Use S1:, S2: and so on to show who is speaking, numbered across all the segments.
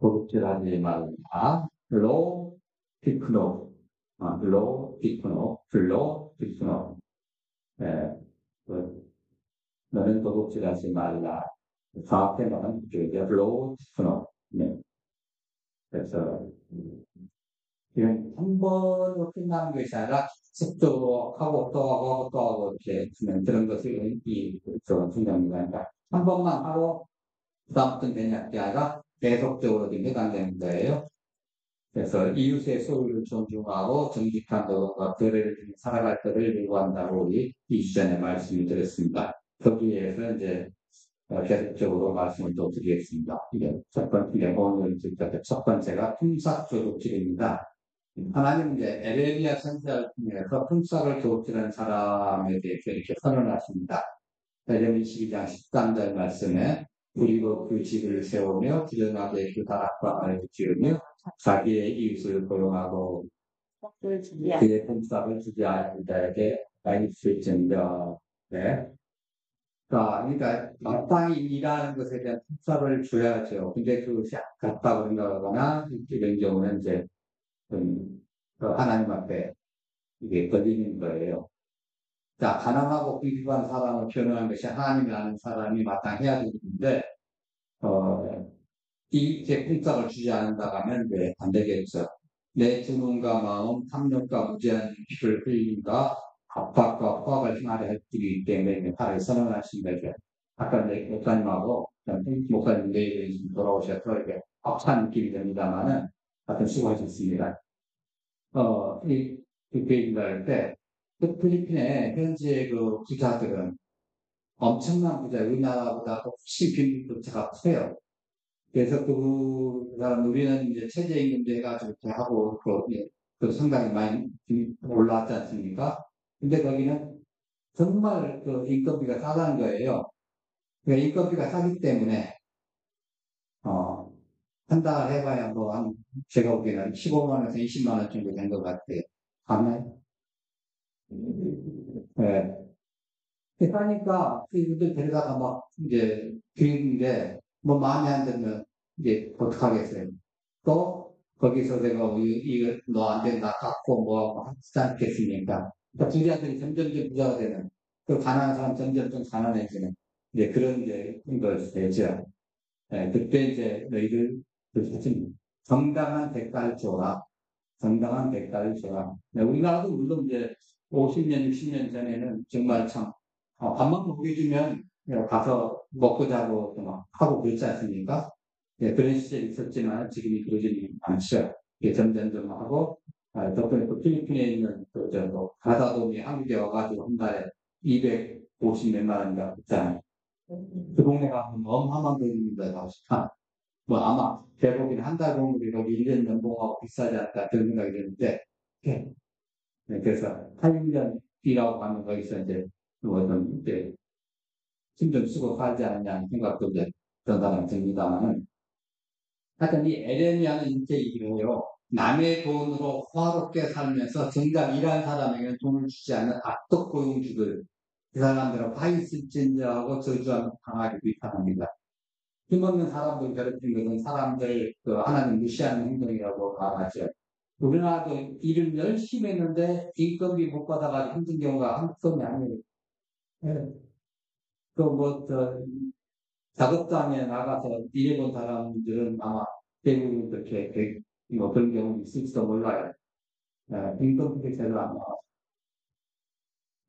S1: 도둑질하지 말라. 로 피크노, 로 피크노, 블로 피크노. 예, 너는 도둑질하지 말라. 정확히 말하면 그게 로 피크노. 네. 그래서 이건 한 번으로 끝나는 것이 아니라 계속적으로 하고 또 하고 또 하고 이렇게 그런 것을 이 중요합니다. 그러니까 한 번만 하고 그다음부터는 되냐 게 아니라 계속적으로 해당되는 거예요. 그래서 이웃의 소유를 존중하고 정직한 노동과 거래를 살아갈 것을 요구한다고 우리 이전에 말씀을 드렸습니다. 거기에서 이제 계속적으로 말씀을 또 드리겠습니다. 이게 첫 번째, 오늘 첫 번째가 품삯조둑질입니다. 하나님 이제 에레미야 선지자를 통해서 품삯을 조둑질하는 사람에 대해서 이렇게 선언하십니다. 에레미야 12장 13절 말씀에 그리고 그 집을 세우며 부정하게 그 다락과 아래를 지으며 자기의 이웃을 고용하고 그의 품삯을 주지 않은 자에게 있을지니라. 네. 그러니까 마땅히 일하는 것에 대한 품삯을 줘야죠. 근데 그것이 아깝다고 생각하거나 이런 경우는 이제 하나님 앞에 이게 걸리는 거예요. 자, 가난하고 비겁한 사람을 표현한 것이 하나님이 아는 사람이 마땅해야 되는데, 이렇게 품삯을 주지 않는다고 하면 안 되겠죠. 내 주문과 마음, 탐욕과 무제한 피를 흘린다, 압박과 포악을 행하려 했기 때문에 하나님 선언하신 거죠. 아까 내 목사님하고, 목사님 내일 돌아오셔서 이렇게 합산 느낌이 됩니다만은, 하여튼 수고하셨습니다. 그 얘기를 할 때, 그 필리핀의 현재 그 부자들은 엄청난 부자, 우리나라보다 훨씬 빈부차가 커요. 그래서 그 사람, 우리는 이제 최저임금제 해가지고 이렇게 하고, 그 상당히 많이 올라왔지 않습니까? 근데 거기는 정말 그 인건비가 싸다는 거예요. 그러니까 인건비가 싸기 때문에, 한 달 해봐야 제가 보기에는 15만원에서 20만원 정도 된 것 같아요. 맞나요? 네. 그러니까 이들 데려다가 막 이제 비우는데 뭐 마음에 안 들면 이제 어떡하겠어요. 또 거기서 내가 이거 너 안 된다 깎고 뭐 하지 않겠습니까? 그러니까 부자들이 점점 부자가 되는 그 가난한 사람 점점 좀 가난해지는 이제 그런 이제 것이 되죠. 네, 그때 이제 너희들 정당한 대가를 줘라. 정당한 대가를 줘라. 네, 우리나라도 물론 이제 50년, 60년 전에는 정말 참 밥만 먹여주면 가서 먹고 자고 막 하고 그렇지 않습니까? 예, 그런 시절이 있었지만 지금이 그러지는 않죠. 예, 점점 하고 덕분에 또 필리핀에 있는 가사돈이 한국에 와가지고 한 달에 250 몇만 원인가 그렇잖아요. 그 동네가 어마어마한 돈입니다. 뭐 아마 대부분 한 달 공급이 거기 1년 연봉하고 비싸지 않을까 그런 생각이 드는데 예. 네, 그래서 8년 일하고 가면 거기서 이제 뭐좀 이제 힘좀 쓰고 살지 않느냐는 생각도 이제 든다는 듭니다만은 하여튼 이 에레미야는 이제 이거요. 남의 돈으로 화롭게 살면서 정작 일한 사람에게는 돈을 주지 않는 악덕 고용주들 그 사람들은 화 있을진저하고 저주하며 강하게 비판합니다. 힘없는 사람들 괴롭히는 것은 사람들 하나님 무시하는 행동이라고 말하죠. 우리나라도 일을 열심히 했는데 인건비 못 받아가지고 힘든 경우가 한두 번이 아니에요. 네. 작업장에 나가서 일해본 사람들은 아마 대부분 그렇게 그런 경우 있을지도 몰라요. 인건비 제대로 안 나와.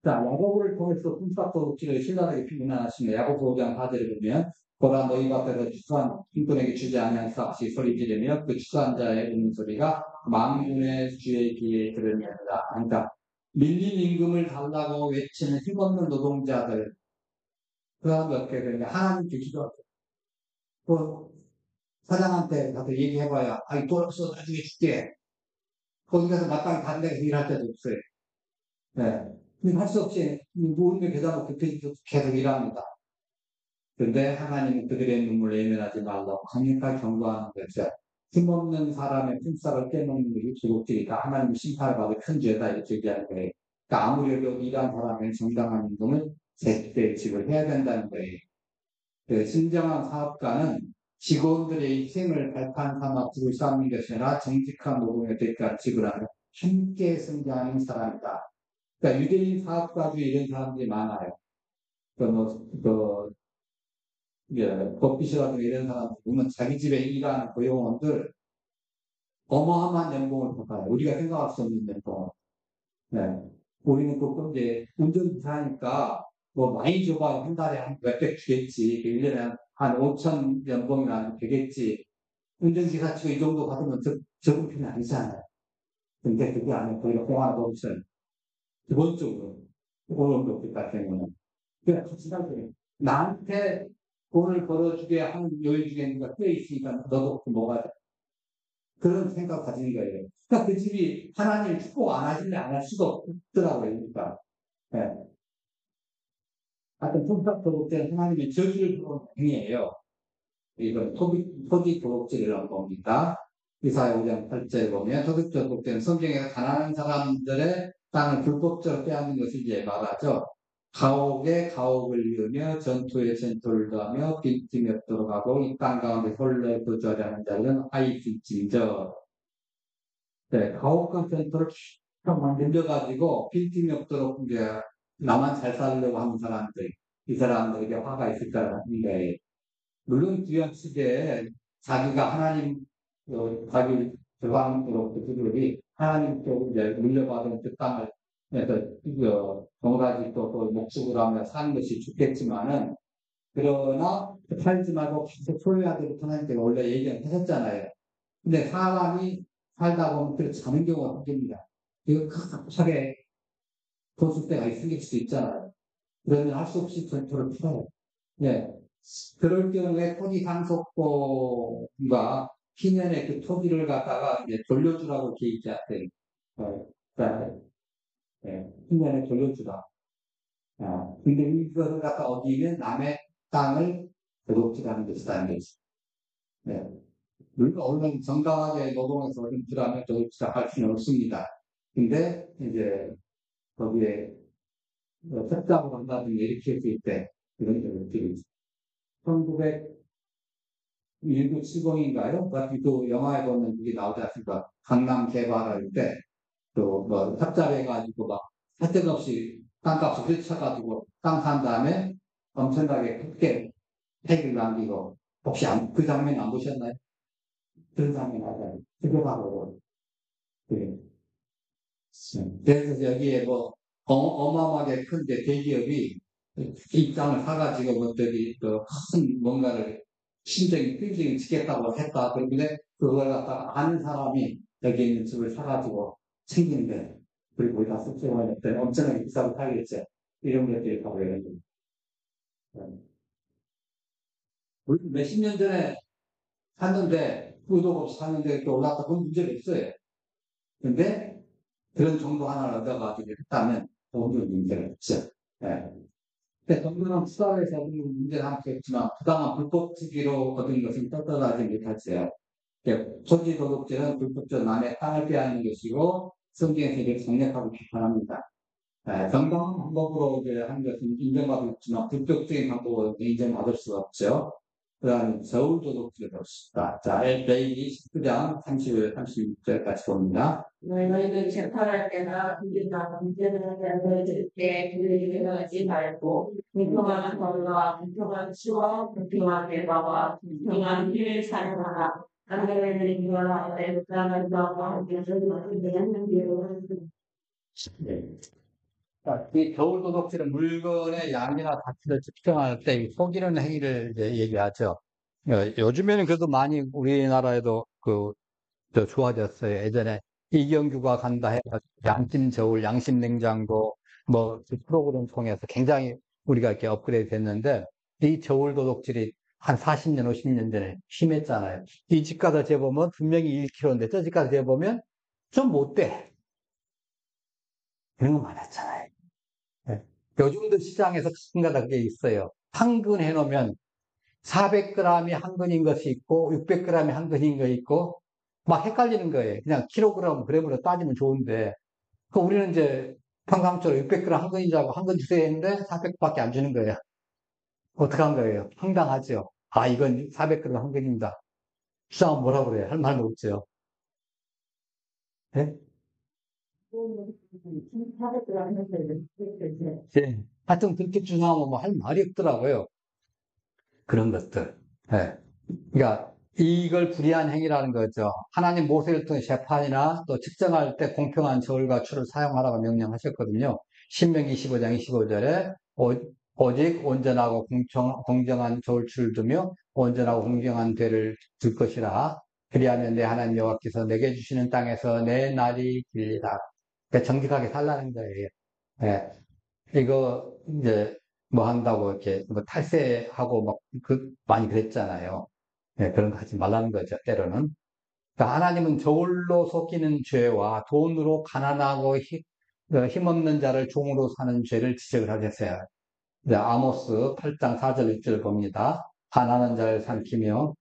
S1: 자, 야고보를 통해서 품삯도둑질을 신랄하게 비난하시는 야고보 5장 4절에 보면 보라 너희 밭에서 추수한 인권에게 주지 아니한 삭시 소리 지르며 그 추수한 자의 우는 소리가 만군의 주의 귀에 들으니라. 그러니까 밀린 임금을 달라고 외치는 힘없는 노동자들 그 사람들 어떻게 되냐 하나님께 기도하고 그 사장한테 가서 얘기해봐야 아이 돈 없어 나중에 줄게 거기 가서 마땅히 다른 데서 일할 때도 없어요. 네. 할 수 없이 우리가 계좌로 계속 일합니다. 그런데 하나님은 그들의 눈물을 예면하지 말라고 강력하게 경고하는 거죠. 힘없는 사람의 품삯을 떼먹는 것이 도둑질이다. 하나님의 심판을 받을 큰 죄다 이렇게 얘기하는 거예요. 그러니까 아무리 해도 일한 사람의 정당한 임금을 제때 지급해야 된다는 거예요. 그 진정한 사업가는 직원들의 희생을 발판 삼아 부를 쌓는 것이 아니라 정직한 노동의 대가를 지불하며 함께 성장하는 사람이다. 그러니까 유대인 사업가 중에 이런 사람들이 많아요. 그 뭐, 법비서라든가 이런 사람들 보면 자기 집에 일하는 고용원들 어마어마한 연봉을 받아요. 우리가 생각할 수 없는 연봉. 네. 우리는 그 이제 운전기사니까 뭐 많이 줘봐 한 달에 한 몇백 주겠지. 1년에 한 5천 연봉이나 되겠지. 운전기사 치고 이 정도 받으면 적은 편이 아니잖아요. 근데 그게 아니고 거기가 공항 노릇을 기본적으로 오염도 없기 때문에. 그러니까 확실하게 나한테 돈을 벌어주게 하는 요인 중에 있는가 꽤 있으니까 너도 뭐가 돼. 그런 생각 가지는 거예요. 그러니까 그 집이 하나님 축복 안 하실래 안 할 수도 없더라고요. 그러니까. 예. 하여튼 품격 도둑질은 하나님의 저주를 부르는 행위예요. 이건 토지 도둑질이라고 봅니다. 이사야 5장 8절에 보면 토지 도둑질은 성경에서 가난한 사람들의 땅을 불법적으로 빼앗는 것을 이제 말하죠. 가옥에 가옥을 이으며 전투에 전투를 더하며 빈틈이 없도록 하고 이 땅 가운데 홀로 거주하려는 자들은 아이일진저. 네, 가옥과 전투를 막 늘려가지고 빈틈이 없도록 이제 나만 잘 살려고 하는 사람들, 이 사람들에게 화가 있을 거라는 거예요. 물론 귀한 시대에 자기가 하나님, 자기 조상으로부터 그들이 하나님 쪽 이제 물려받은 그 땅을 농사짓고 또 목축을 하며 사는 것이 좋겠지만은, 그러나 팔지 말고 계속 소유하도록 하나님께서 원래 얘기를 하셨잖아요. 근데 사람이 살다 보면 그렇게 사는 경우가 생깁니다. 이거 갑자기 도수 때가 생길 수도 있잖아요. 그러면 할 수 없이 전투를 풀어요. 네. 그럴 경우에 토지 상속권과 희년의 그 토지를 갖다가 이제 돌려주라고 계획자한테, 희년에 돌려주라. 근데 이것을 갖다 어디는 남의 땅을 도둑질하는 것이라는 것이. 네. 물론 정당하게 노동에서 도둑질하면 도둑질할 수는 없습니다. 근데 이제 거기에 협작을 한다든지 이렇게 했을 때 이런 도둑질이 있어요. 1970인가요? 또 영화에 보면 그게 나오지 않습니까? 강남 개발할 때, 또 뭐, 협잡해가지고 막, 사정없이 땅값을 들쳐가지고 땅 산 다음에 엄청나게 크게 폐기를 남기고, 혹시 그 장면 안 보셨나요? 그런 장면 맞아요. 그거하고, 그, 그래서 여기에 뭐, 어마어마하게 큰데 대기업이 이 땅을 사가지고 뭐들이 큰 뭔가를 심적인 빌딩을 짓겠다고 했다. 그런데 그걸 갖다가 아는 사람이 여기 있는 집을 사가지고 챙기는데, 그리고 거기다 습격을 했더니 엄청나게 비싸고 팔겠죠. 이런 것들이 바로 이런 거예요. 몇십 년 전에 샀는데, 의도 없이 샀는데 이렇게 올랐다. 그건 문제가 없어요. 근데 그런 정보 하나를 얻어가지고 했다면 도움이 문제가 없죠. 네. 근데 정부는 수사에서 문제는 함께했지만 부당한 불법 투기로 얻은 것은 떳떳하지 못하지요. 토지 도둑질은 불법적 남의 땅을 빼앗는 것이고 성경에서 이를 강력하게 비판합니다. 정당한 방법으로 한 것은 인정받을 수 있지만 불법적인 방법으로 인정받을 수가 없죠. 그 다음에 저울 도둑질을 봅시다. 자, 레이기 19장 30절, 36절까지 봅니다.
S2: 너희는 재판할 때나 우리가 문제를 내줄 때 그들에게 하지 말고 공평한 권리와 공평한 수와 공평한 결과와 공평한 일을 사용하라. 하나님을 인정하되 부당한 자와 함께 하는 대로
S1: 이 겨울 도둑질은 물건의 양이나 가치를 측정할 때 속이는 행위를 이제 얘기하죠. 요즘에는 그래도 많이 우리나라에도 더 좋아졌어요. 예전에 이경규가 간다 해서 양심 저울, 양심 냉장고 그 프로그램 통해서 굉장히 우리가 이렇게 업그레이드 됐는데 이 저울 도둑질이 한 40년, 50년 전에 심했잖아요. 이 집 가서 재보면 분명히 1kg인데 저 집 가서 재보면 좀 못 돼. 그런 거 많았잖아요. 네. 요즘도 시장에서 가끔가다 그게 있어요. 한근 해놓으면 400g이 한 근인 것이 있고 600g이 한 근인 거 있고 막 헷갈리는 거예요. 그냥 킬로그램, 그램으로 따지면 좋은데 우리는 이제 평상적으로 600g 한 근이라고 한 근 주세요 했는데 400밖에 안 주는 거예요. 어떡한 거예요? 황당하죠. 이건 400g 헌금입니다. 주장하면 뭐라 그래요? 할 말도 없죠. 예? 예. 하여튼 그렇게 주장하면 뭐 할 말이 없더라고요. 그런 것들. 예. 그러니까 이걸 불의한 행위라는 거죠. 하나님 모세를 통해 재판이나 또 측정할 때 공평한 저울과 추를 사용하라고 명령하셨거든요. 신명기 15장 25절에 오직 온전하고 공정한 저울추를 두며 온전하고 공정한 대를 둘 것이라. 그리하면 내 하나님 여호와께서 내게 주시는 땅에서 내 날이 길리라. 그러니까 정직하게 살라는 거예요. 예. 이거 이제 뭐 한다고 이렇게 뭐 탈세하고 막 많이 그랬잖아요. 예, 그런 거 하지 말라는 거죠, 때로는. 그러니까 하나님은 저울로 속이는 죄와 돈으로 가난하고 힘없는 자를 종으로 사는 죄를 지적을 하셨어요. 이제 아모스 8장 4절 6절 봅니다. 가난한 자를 삼키며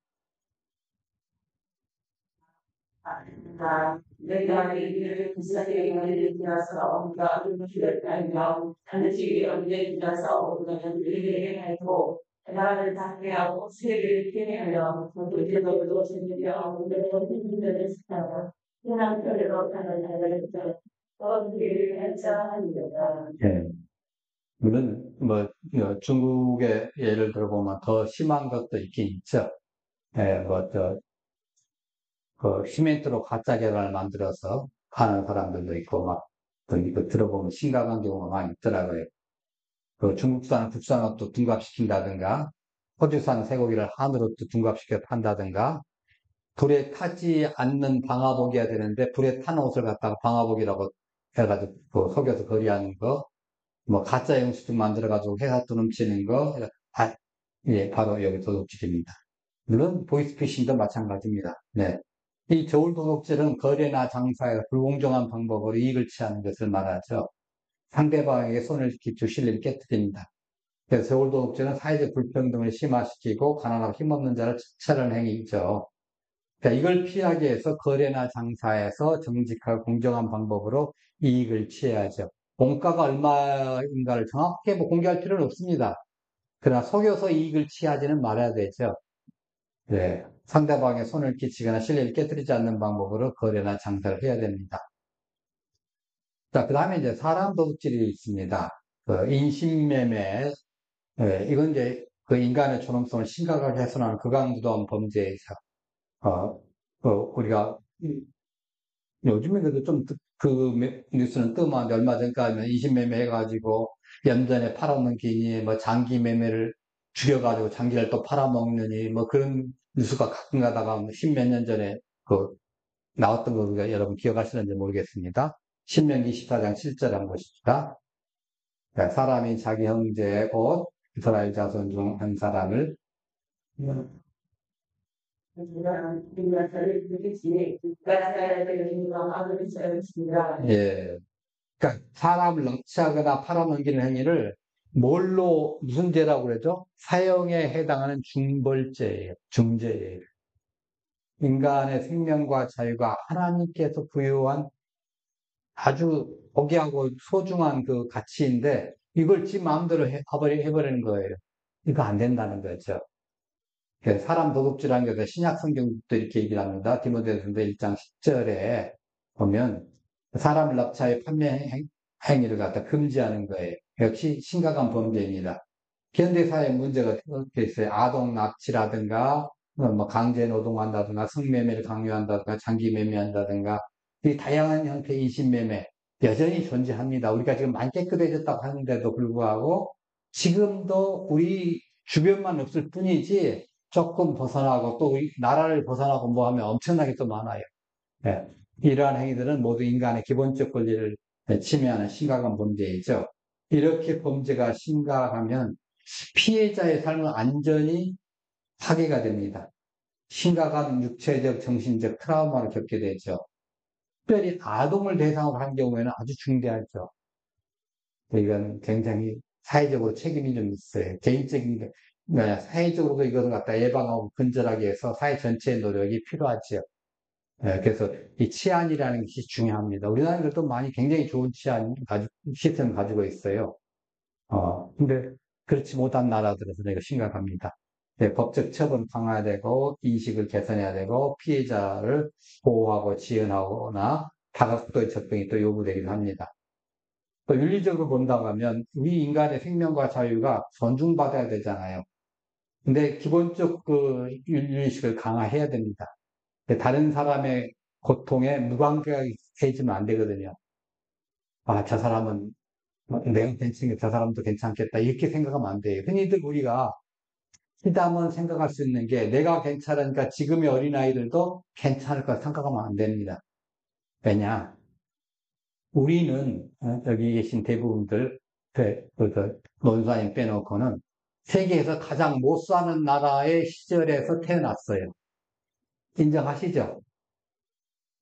S2: 내가 이를 비싸게 머리를 들어서 우리가 음식을 깔며 하늘식이 언제 들어서 우리가 우리에게 하고 나라를 닦게하고 세계를 피하여 우리들도 재미며 우리도 힘들을 시켜서 희망표로 가는 자를 우리를 행사하리로다.
S1: 예. 물론 뭐 중국의 예를 들어보면 더 심한 것도 있긴 있죠. 예, 시멘트로 가짜 계란을 만들어서 파는 사람들도 있고, 이거 들어보면 심각한 경우가 많이 있더라고요. 중국산, 국산옷도 둔갑시킨다든가, 호주산 쇠고기를 한우로 또 둔갑시켜 판다든가, 불에 타지 않는 방화복이어야 되는데, 불에 탄 옷을 갖다가 방화복이라고 해가지고, 속여서 거리하는 거, 가짜 영수증 만들어가지고 회사 돈 훔치는 거, 예, 바로 여기 도둑질입니다. 물론, 보이스피싱도 마찬가지입니다. 네. 이 저울도둑질은 거래나 장사에 불공정한 방법으로 이익을 취하는 것을 말하죠. 상대방에게 손을 기초 신뢰를 깨뜨립니다. 그래서 저울도둑질은 사회적 불평등을 심화시키고 가난하고 힘없는 자를 차별하는 행위죠. 그러니까 이걸 피하기 위해서 거래나 장사에서 정직하고 공정한 방법으로 이익을 취해야죠. 원가가 얼마인가를 정확하게 공개할 필요는 없습니다. 그러나 속여서 이익을 취하지는 말아야 되죠. 네, 상대방의 손을 끼치거나 신뢰를 깨뜨리지 않는 방법으로 거래나 장사를 해야 됩니다. 자, 그 다음에 이제 사람 도둑질이 있습니다. 인신매매, 이건 이제 그 인간의 존엄성을 심각하게 훼손하는 극악무도한 범죄이죠. 우리가 요즘에 그래도 좀 뉴스는 뜸한데 얼마 전까지는 인신매매 해가지고 염전에 팔아넘기니 뭐 장기 매매를 죽여가지고 장기를 또 팔아먹느니 뭐 그런 뉴스가 가끔 가다가 십몇 년 전에 나왔던 거 여러분 기억하시는지 모르겠습니다. 신명기 14장 7절 한번 보십시다. 사람이 자기 형제 곧 이스라엘 자손 중 한 사람을 예, 그러니까 사람을 납치하거나 팔아넘기는 행위를 무슨 죄라고 그러죠? 사형에 해당하는 중벌죄예요. 중죄예요. 인간의 생명과 자유가 하나님께서 부여한 아주 고귀하고 소중한 그 가치인데 이걸 지 마음대로 해버리는 거예요. 이거 안 된다는 거죠. 사람 도둑질하는 것에 신약 성경도 이렇게 얘기를 합니다. 디모데전서 1장 10절에 보면 사람을 납치하여 판매 행위를 갖다 금지하는 거예요. 역시 심각한 범죄입니다. 현대사회 문제가 어떻게 있어요? 아동 납치라든가 강제 노동한다든가 성매매를 강요한다든가 장기 매매한다든가 이 다양한 형태의 인신매매 여전히 존재합니다. 우리가 지금 많이 깨끗해졌다고 하는데도 불구하고 지금도 우리 주변만 없을 뿐이지 조금 벗어나고 또 우리 나라를 벗어나고 뭐 하면 엄청나게 또 많아요. 예. 이러한 행위들은 모두 인간의 기본적 권리를 침해하는 심각한 범죄이죠. 이렇게 범죄가 심각하면 피해자의 삶은 완전히 파괴가 됩니다. 심각한 육체적, 정신적 트라우마를 겪게 되죠. 특별히 아동을 대상으로 한 경우에는 아주 중대하죠. 이건 굉장히 사회적으로 책임이 좀 있어요. 개인적인, 사회적으로도 이것을 갖다 예방하고 근절하기 위해서 사회 전체의 노력이 필요하죠. 그래서 이 치안이라는 것이 중요합니다. 우리나라는 그래도 굉장히 좋은 시스템을 가지고 있어요. 근데 그렇지 못한 나라들에서는 이거 심각합니다. 법적 처분 강화되고 인식을 개선해야 되고 피해자를 보호하고 지원하거나 다각도의 접근이 또 요구되기도 합니다. 또 윤리적으로 본다고 하면 우리 인간의 생명과 자유가 존중받아야 되잖아요. 근데 기본적 그 윤리의식을 강화해야 됩니다. 다른 사람의 고통에 무관계가 해지면 안 되거든요. 아, 저 사람은 내가 괜찮겠다, 저 사람도 괜찮겠다 이렇게 생각하면 안 돼요. 흔히들 우리가 희담은 생각할 수 있는 게 내가 괜찮으니까 지금의 어린아이들도 괜찮을 거라 생각하면 안 됩니다. 왜냐? 우리는 여기 계신 대부분들 논사님 빼놓고는 세계에서 가장 못 사는 나라의 시절에서 태어났어요. 인정하시죠?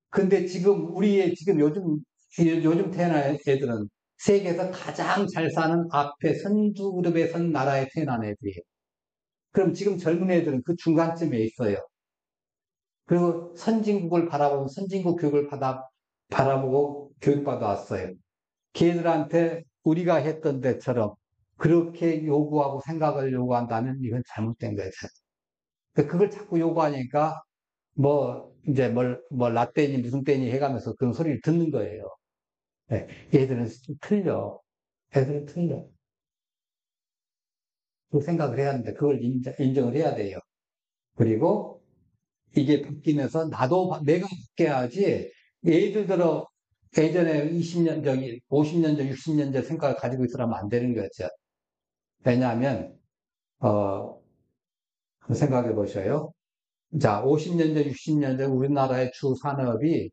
S1: 근데 지금 우리의 지금 요즘 태어난 애들은 세계에서 가장 잘 사는 앞에 선두 그룹에 선 나라에 태어난 애들이에요. 그럼 지금 젊은 애들은 그 중간쯤에 있어요. 그리고 선진국을 바라보면 선진국 교육을 바라보고 교육받아 왔어요. 걔들한테 우리가 했던 데처럼 그렇게 요구하고 생각을 요구한다면 이건 잘못된 거예요. 그걸 자꾸 요구하니까 이제 라떼니 무슨 떼니 해가면서 그런 소리를 듣는 거예요. 네, 얘들은 틀려. 애들은 틀려. 그 생각을 해야 하는데 그걸 인정을 해야 돼요. 그리고 이게 바뀌면서 내가 바뀌어야지 예를 들어 예전에 20년 전, 50년 전, 60년 전 생각을 가지고 있으라면 안 되는 거죠. 왜냐하면 생각해 보셔요. 자, 50년 전, 60년 전 우리나라의 주 산업이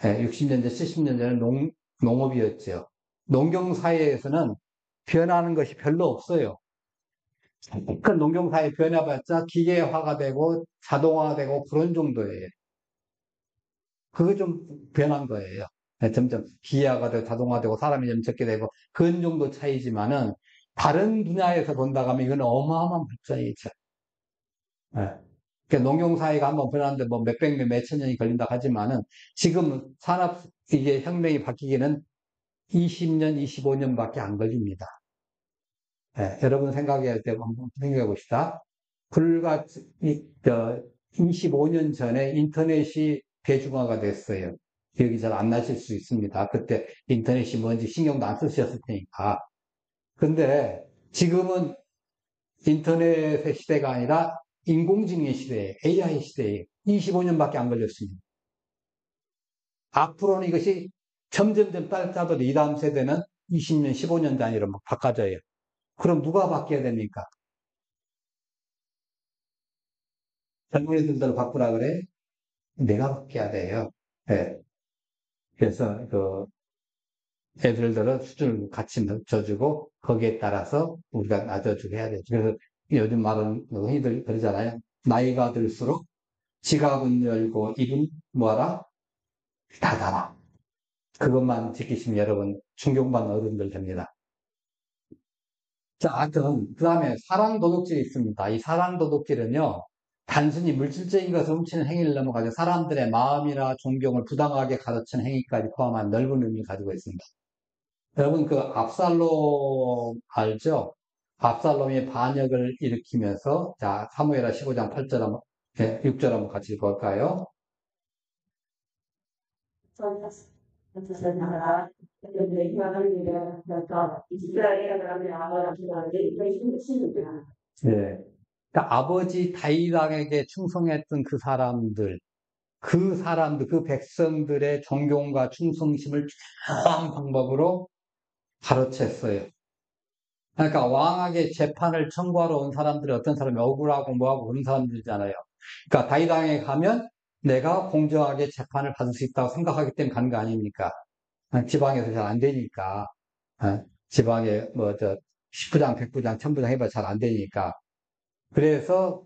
S1: 60년 전, 70년 전에 농업이었죠. 농경사회에서는 변하는 것이 별로 없어요. 그 농경사회 변해봤자 기계화가 되고 자동화되고 그런 정도예요. 그거 좀 변한 거예요. 점점 기계화가 되고 자동화되고 사람이 좀 적게 되고 그런 정도 차이지만은 다른 분야에서 본다고 하면 이건 어마어마한 발전이죠. 그러니까 농경사회가 한번 변하는데 몇백 년, 몇천 년이 걸린다 하지만은 지금 이게 혁명이 바뀌기는 20년, 25년밖에 안 걸립니다. 여러분 생각할 때 한번 생각해 봅시다. 25년 전에 인터넷이 대중화가 됐어요. 기억이 잘 안 나실 수 있습니다. 그때 인터넷이 뭔지 신경도 안 쓰셨을 테니까. 근데 지금은 인터넷의 시대가 아니라 인공지능의 시대에 AI 시대에 25년밖에 안 걸렸습니다. 앞으로는 이것이 점점점 따라도 이 다음 세대는 20년, 15년 단위로 막 바꿔져요. 그럼 누가 바뀌어야 됩니까? 젊은이들도 바꾸라 그래? 내가 바뀌어야 돼요. 네. 그래서 애들들은 수준을 같이 낮춰주고 거기에 따라서 우리가 낮춰주게 해야 되죠. 그래서 요즘 말은 흔히들 그러잖아요. 나이가 들수록 지갑은 열고 입은 뭐하라? 닫아라. 그것만 지키시면 여러분 존경받는 어른들 됩니다. 자, 하여튼 그 다음에 사랑도둑질이 있습니다. 이 사랑도둑질은요. 단순히 물질적인 것을 훔치는 행위를 넘어가서 사람들의 마음이나 존경을 부당하게 가르치는 행위까지 포함한 넓은 의미를 가지고 있습니다. 여러분 그 압살롬 알죠? 압살롬이 반역을 일으키면서 자 사무엘하 15장 8절 한번 6절 한번 같이 볼까요? 네. 그러니까 아버지 다윗왕에게 충성했던 그 백성들의 존경과 충성심을 다양한 방법으로 가르쳤어요. 그러니까 왕에게 재판을 청구하러 온 사람들이 어떤 사람이 억울하고 뭐하고 그런 사람들이잖아요. 그러니까 다윗왕에 가면 내가 공정하게 재판을 받을 수 있다고 생각하기 때문에 가는 거 아닙니까? 지방에서 잘 안 되니까. 지방에 10부장, 100부장, 1000부장 해봐 잘 안 되니까. 그래서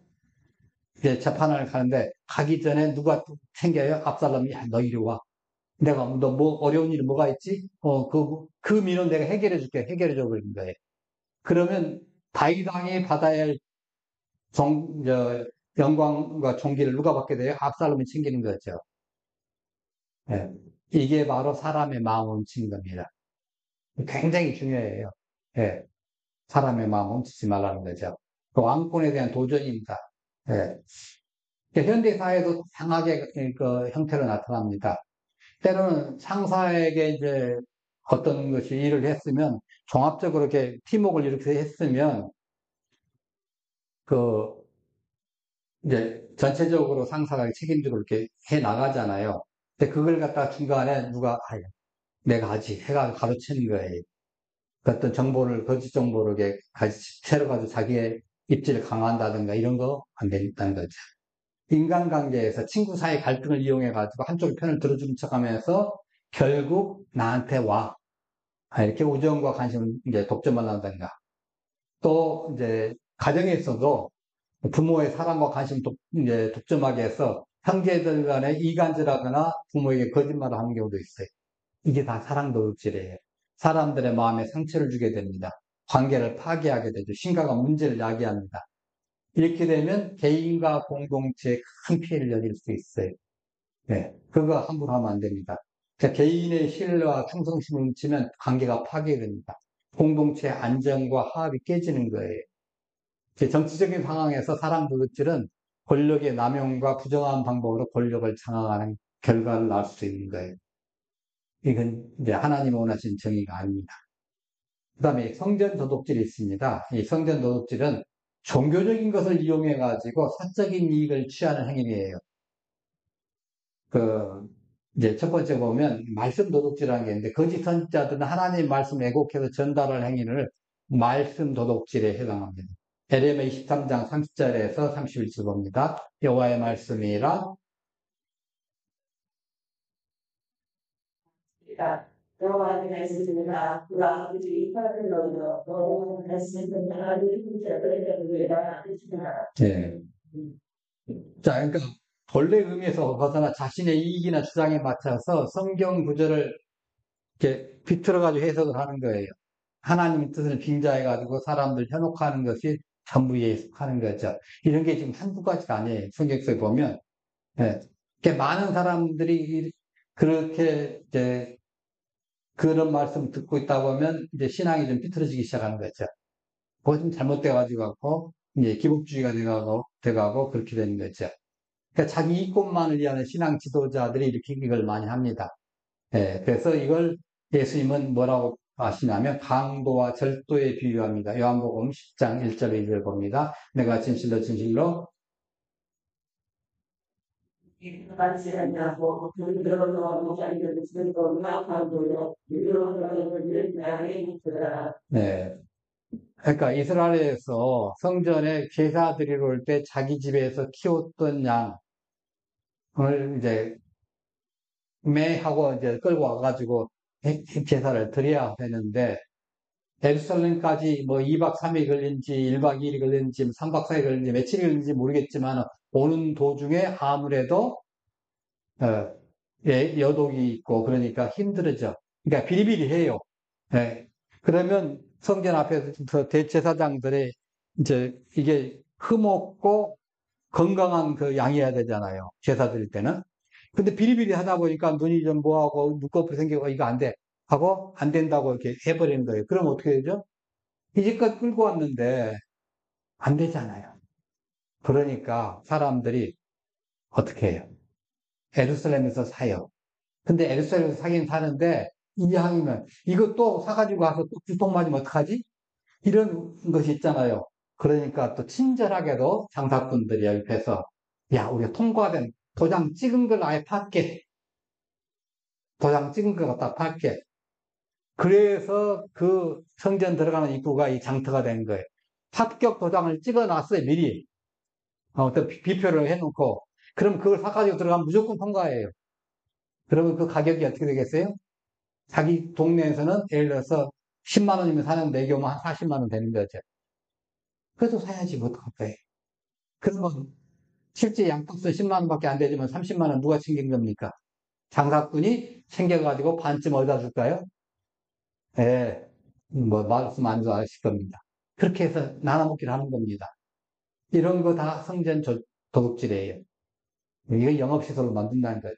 S1: 이제 재판을 가는데 가기 전에 누가 챙겨요? 압살롬이 야, 너 이리 와. 너 어려운 일이 뭐가 있지? 그 민원 내가 해결해 줄게. 해결해 줘 버린 거예요. 그러면 다윗 왕이 받아야 할 영광과 존귀를 누가 받게 돼요? 압살롬이 챙기는 거죠. 예. 이게 바로 사람의 마음을 훔치는 겁니다. 굉장히 중요해요. 예. 사람의 마음 훔치지 말라는 거죠. 그 왕권에 대한 도전입니다. 예. 현대 사회도 다양하게 그 형태로 나타납니다. 때로는 상사에게 이제 어떤 것이 일을 했으면 종합적으로 이렇게 팀워크를 이렇게 했으면 그 이제 전체적으로 상사가 책임지고 이렇게 해 나가잖아요. 근데 그걸 갖다가 중간에 누가 내가 하지 해가 가로채는 거예요. 그 어떤 정보를 거짓 정보를 이렇게 채로 가지고 자기의 입지를 강화한다든가 이런 거 안 된다는 거죠. 인간관계에서 친구 사이 갈등을 이용해 가지고 한쪽 편을 들어주는 척하면서 결국 나한테 와 이렇게 우정과 관심을 이제 독점을 한다든가 또 이제 가정에서도 부모의 사랑과 관심 이제 독점하게 해서 형제들 간에 이간질하거나 부모에게 거짓말을 하는 경우도 있어요. 이게 다 사랑 도둑질이에요. 사람들의 마음에 상처를 주게 됩니다. 관계를 파괴하게 되죠. 심각한 문제를 야기합니다. 이렇게 되면 개인과 공동체에 큰 피해를 여길 수 있어요. 네, 그거 함부로 하면 안 됩니다. 개인의 신뢰와 충성심을 훔치면 관계가 파괴됩니다. 공동체의 안정과 화합이 깨지는 거예요. 정치적인 상황에서 사람 도둑질은 권력의 남용과 부정한 방법으로 권력을 장악하는 결과를 낳을 수 있는 거예요. 이건 이제 하나님이 원하신 정의가 아닙니다. 그 다음에 성전 도둑질이 있습니다. 이 성전 도둑질은 종교적인 것을 이용해가지고 사적인 이익을 취하는 행위예요. 이제 첫 번째 보면 말씀 도둑질이라는 게 있는데 거짓 선지자들은 하나님 말씀 왜곡해서 전달할 행위를 말씀 도둑질에 해당합니다. 에레미야 23장 30절에서 31절 봅니다. 여호와의 말씀이라
S2: 여호와의 말씀이라 그가 그들이 이파를 넣어 여호와의 말씀은 나를 붙잡으리라 하시니라.
S1: 예. 자, 그러니까 본래 의미에서 벗어나 자신의 이익이나 주장에 맞춰서 성경 구절을 이렇게 비틀어가지고 해석을 하는 거예요. 하나님의 뜻을 빙자해가지고 사람들 현혹하는 것이 전부에 속하는 거죠. 이런 게 지금 한두 가지가 아니에요. 성경서에 보면. 예. 많은 사람들이 그렇게 이제 그런 말씀 듣고 있다 보면 이제 신앙이 좀 비틀어지기 시작하는 거죠. 그거 좀 잘못돼가지고 이제 기복주의가 돼가고 그렇게 되는 거죠. 그러니까 자기 이익만을 위한 신앙 지도자들이 이렇게 이걸 많이 합니다. 예, 그래서 이걸 예수님은 뭐라고 하시냐면 강도와 절도에 비유합니다. 요한복음 10장 1절 2절 봅니다. 내가 진실로 진실로 네. 그러니까 이스라엘에서 성전에 제사 드리러 올 때 자기 집에서 키웠던 양을 이제 매하고 이제 끌고 와가지고 제사를 드려야 되는데 예루살렘까지 뭐 2박 3일 걸린지 1박 2일이 걸린지 3박 4일 걸린지 며칠이 걸린지 모르겠지만 오는 도중에 아무래도 여독이 있고 그러니까 힘들어져. 그러니까 비리비리해요. 예. 그러면 성전 앞에서 대제사장들의 이제 이게 흠없고 건강한 그 양이어야 되잖아요. 제사 드릴 때는. 근데 비리비리 하다 보니까 눈이 좀 뭐하고 눈꺼풀이 생기고 이거 안 돼. 하고 안 된다고 이렇게 해버리는 거예요. 그럼 어떻게 되죠? 이제껏 끌고 왔는데 안 되잖아요. 그러니까 사람들이 어떻게 해요? 에루살렘에서 사요. 근데 에루살렘에서 사긴 사는데 이 양이면 이거 또 사가지고 와서 또 불통 맞으면 어떡하지? 이런 것이 있잖아요. 그러니까 또 친절하게도 장사꾼들이 옆에서 야, 우리가 통과된 도장 찍은 걸 아예 팔게. 도장 찍은 걸 갖다 팔게. 그래서 그 성전 들어가는 입구가 이 장터가 된 거예요. 합격 도장을 찍어 놨어요, 미리. 또 비표를 해놓고. 그럼 그걸 사가지고 들어가면 무조건 통과해요. 그러면 그 가격이 어떻게 되겠어요? 자기 동네에서는 예를 들어서 10만 원이면 사는데 여기 오면 한 40만 원 되는 거죠. 그래도 사야지, 뭐 어떡할 거예요. 그러면 실제 양값은 10만 원밖에 안 되지만 30만 원 누가 챙긴 겁니까? 장사꾼이 챙겨가지고 반쯤 어디다 줄까요? 예, 뭐 말씀 안 좋아하실 겁니다. 그렇게 해서 나눠먹기를 하는 겁니다. 이런 거 다 성전 도둑질이에요. 이거 영업시설로 만든다는 거지.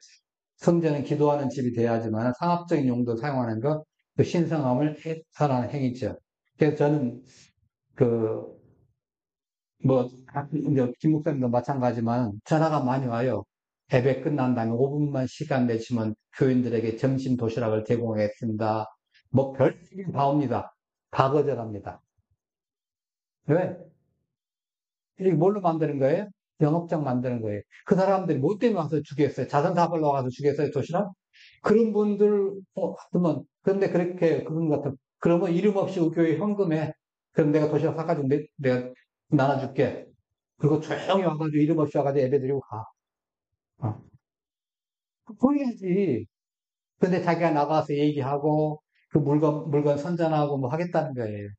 S1: 성전은 기도하는 집이 돼야지만 상업적인 용도 사용하는 거, 그 신성함을 해설하는 행위죠. 그래서 저는 그 뭐, 이제 김 목사님도 마찬가지만 전화가 많이 와요. 예배 끝난 다음에 5분만 시간 내시면 교인들에게 점심 도시락을 제공하겠습니다. 뭐 별짓이 다 옵니다. 다 거절합니다. 왜? 이게 뭘로 만드는 거예요? 영업장 만드는 거예요. 그 사람들이 뭐 때문에 와서 주겠어요? 자선 사벌로 와서 주겠어요, 도시락? 그런 분들, 같으면, 그런데 그렇게, 그런 것 같으면, 그러면 이름 없이 교회 현금에, 그럼 내가 도시락 사가지고 내가 나눠줄게. 그리고 조용히 와가지고 이름 없이 와가지고 예배 드리고 가. 어. 그래야지. 근데 자기가 나가서 얘기하고, 그 물건 선전하고 뭐 하겠다는 거예요.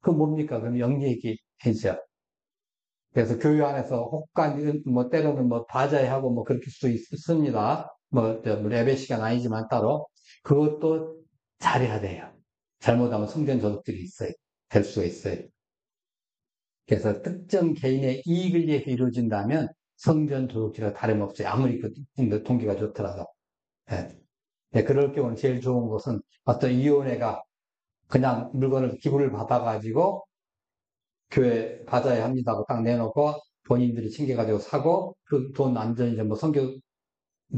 S1: 그 뭡니까? 그럼 영리얘기해죠. 그래서 교회 안에서 혹간, 뭐, 때로는 뭐, 바자회하고 뭐, 그렇게 수도 있습니다. 뭐 예배 시간 아니지만 따로. 그것도 잘해야 돼요. 잘못하면 성전 도둑들이 있어요. 될 수가 있어요. 그래서 특정 개인의 이익을 위해서 이루어진다면 성전 도둑질과 다름없어요. 아무리 그 동기가 좋더라도. 예. 예, 그럴 경우는 제일 좋은 것은 어떤 위원회가 그냥 물건을 기부를 받아가지고 교회 바자회 합니다 하고 딱 내놓고 본인들이 챙겨가지고 사고 그 돈 안전히 뭐 선교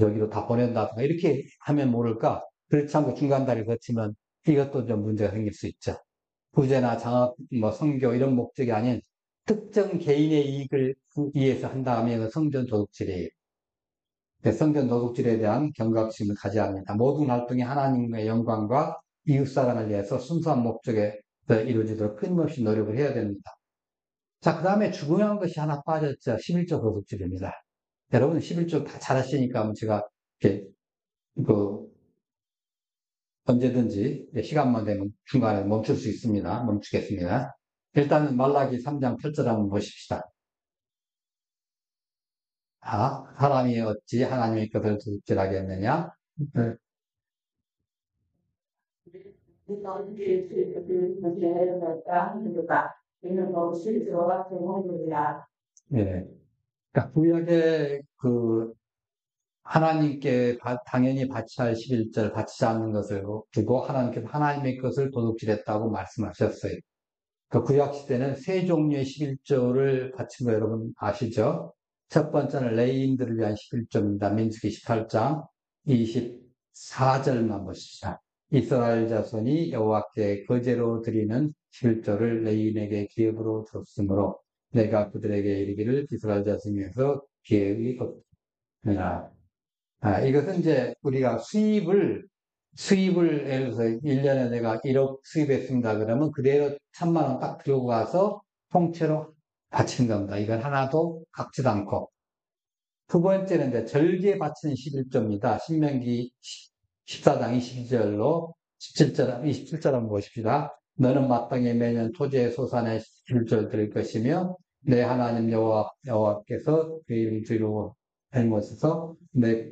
S1: 여기로 다 보낸다든가 이렇게 하면 모를까? 그렇지 않고 중간다리 거치면 이것도 좀 문제가 생길 수 있죠. 부재나 장학, 뭐 선교 이런 목적이 아닌 특정 개인의 이익을 위해서 한다면 성전 도둑질이에요. 성전 도둑질에 대한 경각심을 가져야 합니다. 모든 활동이 하나님의 영광과 이웃사랑을 위해서 순수한 목적에 이루어지도록 끊임없이 노력을 해야 됩니다. 자, 그 다음에 중요한 것이 하나 빠졌죠. 11조 도둑질입니다. 여러분 11조 다 잘 아시니까 제가 이렇게 언제든지 시간만 되면 중간에 멈출 수 있습니다. 멈추겠습니다. 일단은 말라기 3장 8절 한번 보십시다. 사람이 어찌 하나님의 것을 도둑질하겠느냐? 예. 그러니까 구약의 하나님께 당연히 바쳐야 할 11절 바치지 않는 것을 두고 하나님께서 하나님의 것을 도둑질했다고 말씀하셨어요. 그 구약 시대는 세 종류의 11조를 바친 거 여러분 아시죠? 첫 번째는 레위인들을 위한 11조입니다. 민수기 18장 24절만 보십시다. 이스라엘 자손이 여호와께 거제로 드리는 11조를 레위인에게 기업으로 줬으므로 내가 그들에게 이르기를 이스라엘 자손에서 기업이 없느니라. 이것은 이제 우리가 수입을 예를 들어서 1년에 내가 1억 수입했습니다. 그러면 그대로 1,000만 원 딱 들고 가서 통째로 바치는 겁니다. 이건 하나도 깎지도 않고. 두 번째는 이제 절기에 바치는 11조입니다. 신명기 14장 22절로 27절 한번 보십시다. 너는 마땅히 매년 토지의 소산의 11조를 드릴 것이며 내 하나님 여호와께서 그 이름 주로 잘못해서 내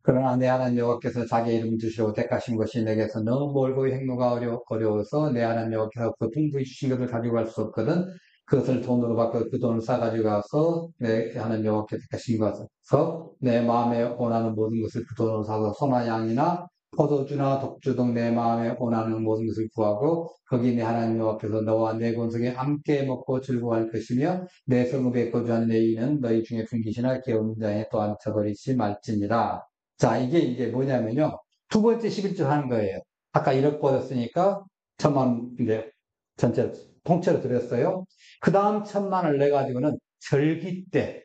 S1: 그러나 내 하나님 여호와께서 자기 이름 주시고 택하신 것이 내게서 너무 멀고 행로가 어려워서 내 하나님 여호와께서 그 풍부히 주신 것을 가지고 갈 수 없거든. 그것을 돈으로 바꿔 그 돈을 싸가지고 가서 내 하나님 여호와께서 택하신 것에서 내 마음에 원하는 모든 것을 그 돈으로 사서 소나 양이나 포도주나 독주 등 내 마음에 원하는 모든 것을 구하고 거기 내 하나님 여호와께서 너와 내 권속에 함께 먹고 즐거워할 것이며 내 성읍에 거주하는 내 이는 너희 중에 숨기시나 게으른 자에 또한 쳐버리지 말지니라. 자, 이게 뭐냐면요. 두 번째 11조 하는 거예요. 아까 1억 벌었으니까 1,000만 이제 전체 통째로 드렸어요. 그 다음 1,000만을 내가지고는 절기 때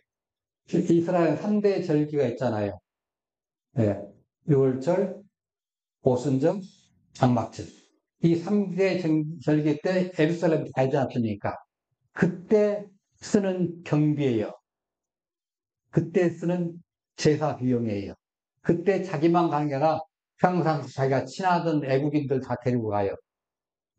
S1: 이스라엘 3대 절기가 있잖아요. 네. 6월절, 오순절, 장막절. 이 3대 절기 때 예루살렘 알지 않습니까? 그때 쓰는 경비예요. 그때 쓰는 제사 비용이에요. 그때 자기만 가는 게 아니라 항상 자기가 친하던 외국인들 다 데리고 가요.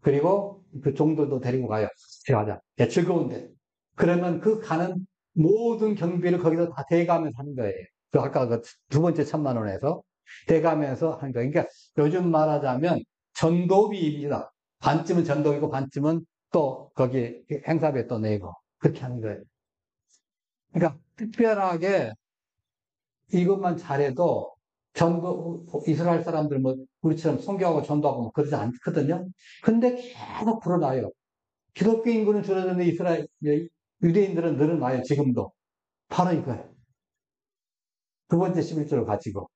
S1: 그리고 그 종들도 데리고 가요. 제가자. 즐거운데. 그러면 그 가는 모든 경비를 거기서 다 대가면서 하는 거예요. 그 아까 그 두 번째 1,000만 원에서 대가면서 하는 거예요. 그러니까 요즘 말하자면 전도비입니다. 반쯤은 전도비고 반쯤은 또 거기 행사비에 또 내고 그렇게 하는 거예요. 그러니까 특별하게 이것만 잘해도 이스라엘 사람들 뭐, 우리처럼 성교하고 전도하고 뭐 그러지 않거든요. 근데 계속 불어나요. 기독교 인구는 줄어드는데 유대인들은 늘어나요, 지금도. 바로 이거예요. 두 번째 11조를 가지고,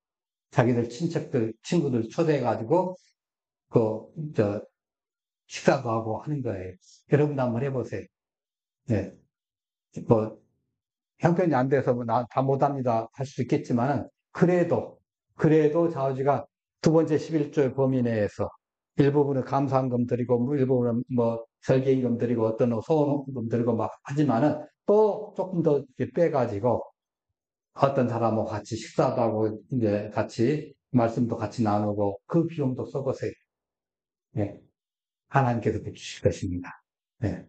S1: 자기들 친척들, 친구들 초대해가지고, 식사도 하고 하는 거예요. 여러분도 한번 해보세요. 네. 뭐, 형편이 안 돼서 다 못합니다. 할 수 있겠지만, 그래도 좌우지가 두 번째 11조의 범위 내에서 일부분은 감사한금 드리고, 일부분은 뭐, 설계임금 드리고, 어떤 소원금 드리고 막 하지만은 또 조금 더 빼가지고, 어떤 사람하고 같이 식사도 하고, 이제 같이 말씀도 같이 나누고, 그 비용도 써보세요. 네. 하나님께서 주실 것입니다. 네.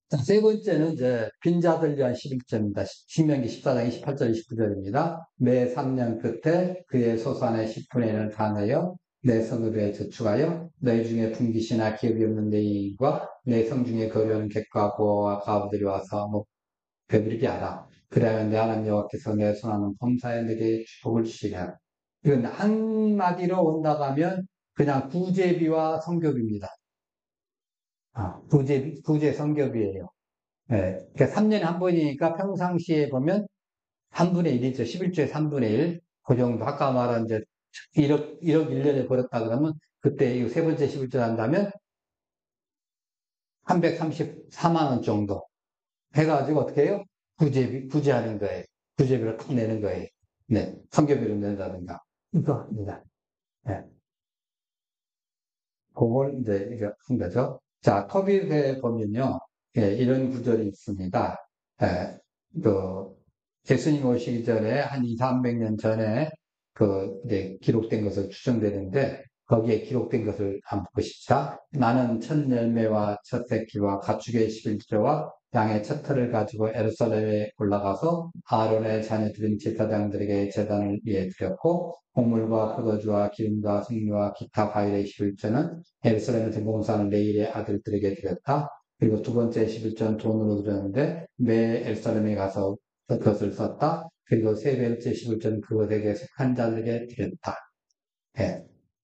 S1: 자, 세 번째는 이제 빈자들 위한 11조입니다. 신명기 14장 28절 29절입니다. 매 3년 끝에 그의 소산의 10분의 1을 다 내어 내 성읍에 저축하여 너희 중에 분깃이나 기업이 없는 내인과 내 성 중에 거류하는 객과 고아와 가부들이 와서 배부르게 하라. 그래야 내 하나님 여호와께서 내 손하는 범사에 내게 축복을 주시리라. 이건 한마디로 온다고 하면 그냥 구제비와 성교비입니다. 구제 성교비예요. 네. 그러니까 3년에 한 번이니까 평상시에 보면 3분의 1이죠. 11조에 3분의 1. 그 정도. 아까 말한 이제 1억 1년에 벌었다 그러면 그때 이 세 번째 11조 한다면 334만 원 정도 해가지고 어떻게 해요? 구제하는 거예요. 구제비를 탁 내는 거예요. 네. 성교비를 낸다든가. 이거 합니다. 네. 그걸 이제 이거 한 거죠. 자, 토빗에 보면요. 예, 이런 구절이 있습니다. 예, 예수님 오시기 전에 한 2, 300년 전에 이제 기록된 것을 추정되는데 거기에 기록된 것을 한번 보십시다. 나는 첫 열매와 첫 새끼와 가축의 11조와 양의 첫 털을 가지고 예루살렘에 올라가서 아론의 자녀들인 제사장들에게 제단을 위해 드렸고 곡물과 포도주와 기름과 생류와 기타 과일의 11조는 예루살렘에서 봉사하는 레일의 아들들에게 드렸다. 그리고 두 번째 11조는 돈으로 드렸는데 매 예루살렘에 가서 그것을 썼다. 그리고 세 번째 11조는 그것에게 속한 자들에게 드렸다. 예.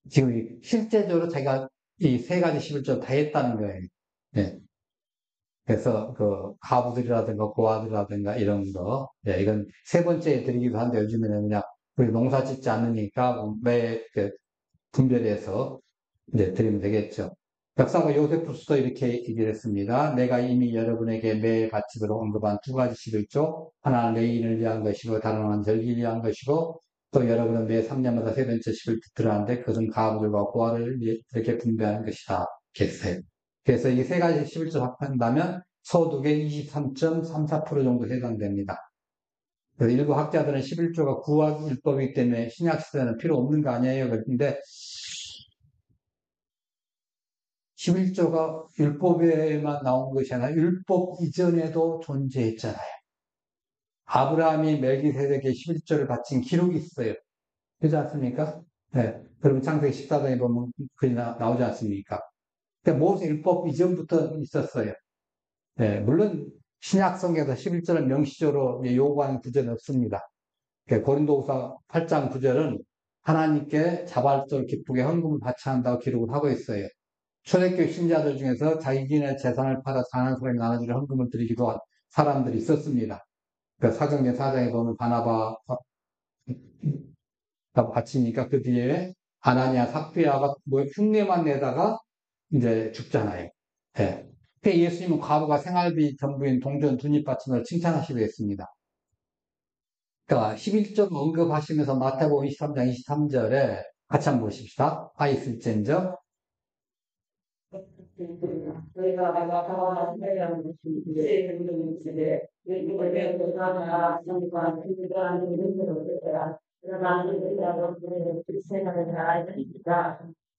S1: 지금 실제적으로 자기가 이 세 가지 11조 다 했다는 거예요. 예. 그래서 가부들이라든가 고아들이라든가 이런 거, 예, 이건 세 번째에 드리기도 한데 요즘에는 그냥 우리 농사 짓지 않으니까 매 분별해서 이제 드리면 되겠죠. 역사가 요세푸스도 이렇게 얘기를 했습니다. 내가 이미 여러분에게 매 바치도록 언급한 두 가지 11조, 하나는 레인을 위한 것이고 다른 하나는 절기를 위한 것이고 또 여러분은 매 3년마다 세 번째 11조 들어가는데 그것은 가부들과 고아를 이렇게 분배하는 것이다. 했어요. 그래서 이 세 가지 11조 합한다면 소득의 23.34% 정도 해당됩니다. 그래서 일부 학자들은 11조가 구약 율법이기 때문에 신약 시대는 필요 없는 거 아니에요. 그런데 11조가 율법에만 나온 것이 아니라 율법 이전에도 존재했잖아요. 아브라함이 멜기세덱에게 11조를 바친 기록이 있어요. 그렇지 않습니까? 네. 그러면 창세기 14장에 보면 그게 나오지 않습니까? 그러니까 모세 율법 이전부터 있었어요. 네. 물론 신약 성경에서 11조를 명시적으로 요구하는 구절은 없습니다. 그러니까 고린도후서 8장 9절은 하나님께 자발적으로 기쁘게 헌금을 바쳐야 한다고 기록을 하고 있어요. 초대교회 신자들 중에서 자기네 재산을 팔아 가난한 사람이 나눠주려 헌금을 드리기도 한 사람들이 있었습니다. 그 사정전 4장에 보면 바나바가 바치니까 그 뒤에 아나니아, 삽비아가 뭐 흉내만 내다가 이제 죽잖아요. 예. 그 예수님은 과부가 생활비 전부인 동전 두입 바치는 걸 칭찬하시고 했습니다. 그러니까 11절 언급하시면서 마태복음 23장 23절에 같이 한번 보십시다. 있을진저
S2: 저희가 나가서 해야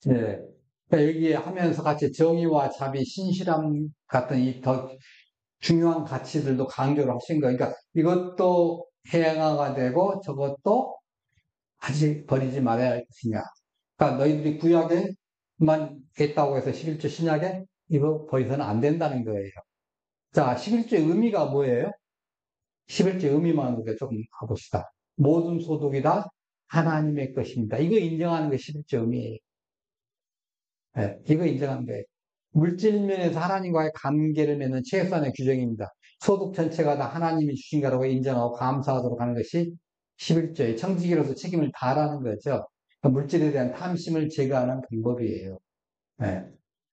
S1: 네. 여기 하면서 같이 정의와 자비, 신실함 같은 이 더 중요한 가치들도 강조를 하신 거예요. 그러니까 이것도 해양화가 되고 저것도 아직 버리지 말아야 할 것이냐. 그러니까 너희들이 구약에만 했다고 해서 11조 신약에 이거 버리서는 안 된다는 거예요. 자, 11조의 의미가 뭐예요? 11조의 의미만 우리가 조금 가봅시다. 모든 소득이 다 하나님의 것입니다. 이거 인정하는 것이 11조 의미예요. 네, 이거 인정하는 거예요. 물질면에서 하나님과의 관계를 맺는 최소한의 규정입니다. 소득 전체가 다 하나님이 주신 거라고 인정하고 감사하도록 하는 것이 11조의 청지기로서 책임을 다하라는 거죠. 물질에 대한 탐심을 제거하는 방법이에요. 네.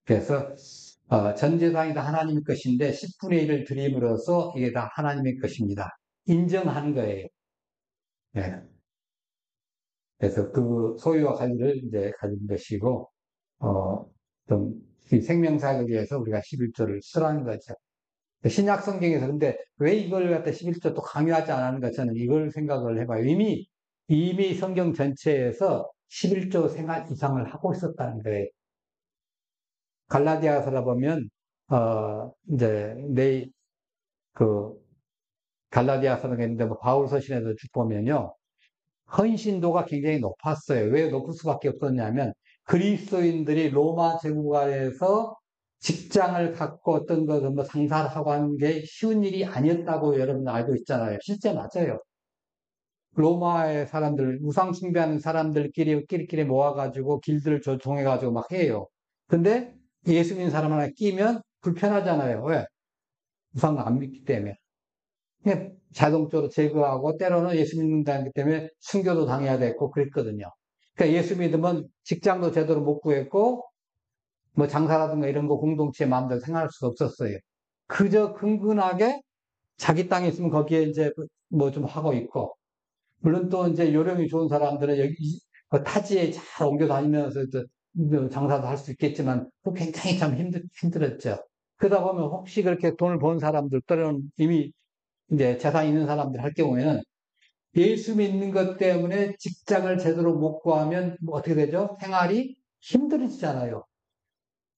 S1: 그래서 전 재산이 다 하나님의 것인데 10분의 1을 드림으로써 이게 다 하나님의 것입니다. 인정하는 거예요. 네. 그래서 그 소유와 관리를 이제 가진 것이고 좀 생명사역을 위해서 우리가 11조를 쓰라는 거죠. 신약 성경에서 근데 왜 이걸 갖다 11조 또 강요하지 않았는가 저는 이걸 생각을 해봐요. 이미 성경 전체에서 11조 생활 이상을 하고 있었다는 거예요. 갈라디아서라 보면 이제 갈라디아서는 있는데 뭐 바울 서신에도 쭉 보면요. 헌신도가 굉장히 높았어요. 왜 높을 수밖에 없었냐면 그리스도인들이 로마 제국 아래에서 직장을 갖고 어떤 것을 뭐 상사를 하고 하는 게 쉬운 일이 아니었다고 여러분 알고 있잖아요. 실제 맞아요. 로마의 사람들, 우상 숭배하는 사람들끼리 모아가지고 길들을 조종해가지고 막 해요. 근데 예수 믿는 사람 하나 끼면 불편하잖아요. 왜? 우상 안 믿기 때문에. 그냥 자동적으로 제거하고 때로는 예수 믿는다기 때문에 순교도 당해야 됐고 그랬거든요. 그러니까 예수 믿으면 직장도 제대로 못 구했고 뭐 장사라든가 이런 거 공동체에 마음대로 생활할 수가 없었어요. 그저 근근하게 자기 땅에 있으면 거기에 이제 뭐 좀 하고 있고 물론 또 이제 요령이 좋은 사람들은 여기 타지에 잘 옮겨 다니면서 장사도 할 수 있겠지만 또 굉장히 참 힘들었죠. 그러다 보면 혹시 그렇게 돈을 번 사람들 또는 이미 이제 재산 있는 사람들 할 경우에는 예수 믿는 것 때문에 직장을 제대로 못 구하면 뭐 어떻게 되죠? 생활이 힘들어지잖아요.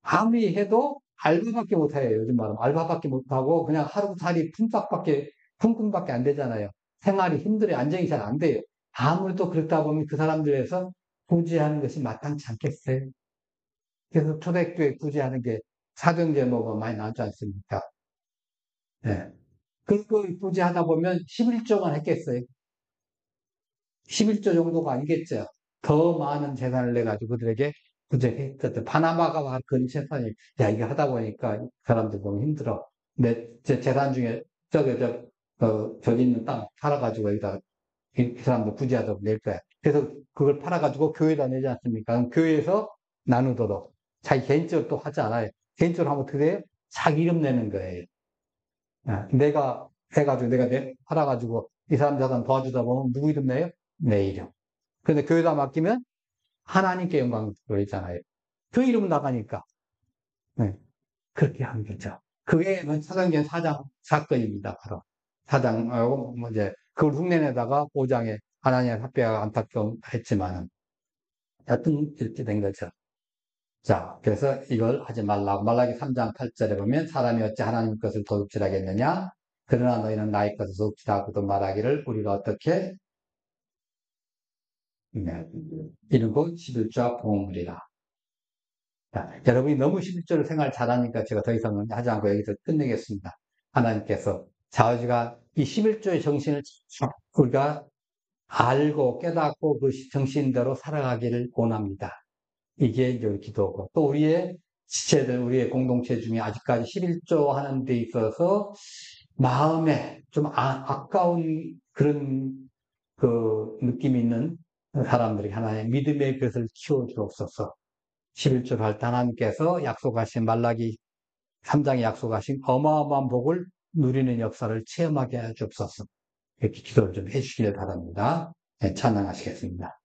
S1: 아무리 해도 알바밖에 못해요. 요즘 말하면 알바밖에 못하고 그냥 하루살이 품삯밖에 안 되잖아요. 생활이 힘들어요. 안정이 잘 안 돼요. 아무래도 그렇다 보면 그 사람들에서 구제하는 것이 마땅치 않겠어요. 그래서 초대교회 구제하는 게 사정 제목은 많이 나오지 않습니까? 네. 그거 구제하다 보면 11조만 했겠어요. 11조 정도가 아니겠죠. 더 많은 재산을 내가지고 그들에게 구제했거든. 파나마가 그 재산이, 야, 이거 하다 보니까 사람들 너무 힘들어. 제 재산 중에 저기 있는 땅 팔아가지고 여기다 이 사람들 구제하도록 낼 거야. 그래서 그걸 팔아가지고 교회에다 내지 않습니까? 그럼 교회에서 나누도록. 자기 개인적으로 또 하지 않아요. 개인적으로 하면 어떻게 돼요? 자기 이름 내는 거예요. 내가 해가지고 팔아가지고 이 사람 자산 도와주다 보면 누구 이름 내요? 내 이름. 그런데 교회에다 맡기면 하나님께 영광 돌리잖아요. 그 이름은 나가니까. 네. 그렇게 하는 거죠. 그게 사도행전 4장 사건입니다. 바로. 4장하고 뭐 이제 그걸 흉내내다가 5장에 하나님의 삭배가 안타까웠지만은 여튼 이렇게 된 거죠. 자, 그래서 이걸 하지 말라고. 말라기 3장 8절에 보면 사람이 어찌 하나님 것을 도둑질하겠느냐? 그러나 너희는 나의 것을 도둑질하고도 말하기를 우리가 어떻게 이르고 11조와 보응하리라. 여러분이 너무 11조를 생활 잘하니까 제가 더 이상은 하지 않고 여기서 끝내겠습니다. 하나님께서 자우지가 이 11조의 정신을 우리가 알고 깨닫고 그 정신대로 살아가기를 원합니다. 이게 이제 기도고 또 우리의 지체들, 우리의 공동체 중에 아직까지 11조 하는 데 있어서 마음에 좀 아까운 그런 그 느낌이 있는 사람들이 하나의 믿음의 것을 키워주옵소서. 11조 할 때 하나님께서 약속하신 말라기 3장에 약속하신 어마어마한 복을 누리는 역사를 체험하게 해 주옵소서. 이렇게 기도를 좀 해주시길 바랍니다. 네, 찬양하시겠습니다.